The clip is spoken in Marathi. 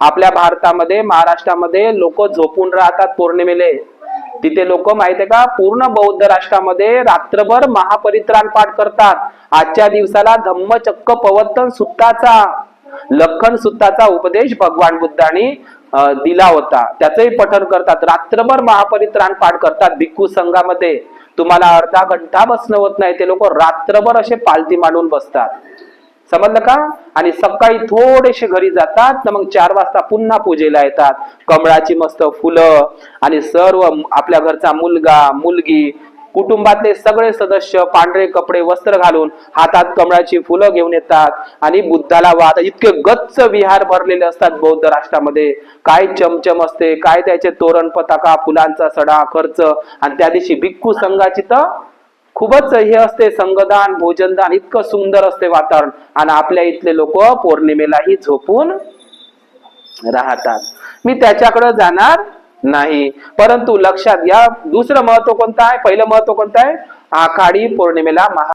आपल्या भारतामध्ये महाराष्ट्रामध्ये लोक झोपून राहतात पौर्णिमेले। तिथे लोक माहितीये का पूर्ण बौद्ध राष्ट्रामध्ये रात्रभर महापरित्राण पाठ करतात। आजच्या दिवसाला धम्मचक्क पवर्तन सुत्ताचा लखन सुत्ताचा उपदेश भगवान बुद्धांनी दिला होता, त्याचंही पठण करतात। रात्रभर महापरित्राण पाठ करतात भिक्खू संघामध्ये। तुम्हाला अर्धा घंटा बसणं होत नाही, ते लोक रात्रभर असे पालथी मांडून बसतात, समजलं का? आणि सकाळी थोडेसे घरी जातात ना, मग 4 वाजता पुन्हा पूजेला येतात। कमळाची मस्त फुलं आणि सर्व आपल्या घरचा मुलगा मुलगी कुटुंबातले सगळे सदस्य पांढरे कपडे वस्त्र घालून हातात कमळाची फुलं घेऊन येतात आणि बुद्धाला वाहतात। इतके गच्च विहार भरलेले असतात बौद्ध राष्ट्रामध्ये। काय चमचम असते, काय त्याचे तोरण पताका, फुलांचा सडा खर्च। आणि त्या दिवशी भिक्खू संघाची तर खूपच हे असते, संगदान भोजनदान, इतकं सुंदर असते वातावरण। आणि आपल्या इथले लोक पौर्णिमेलाही झोपून राहतात। मी त्याच्याकडे जाणार नाही, परंतु लक्षात घ्या दुसरं महत्व कोणतं आहे, पहिलं महत्व कोणतं आहे, आषाढी पौर्णिमेला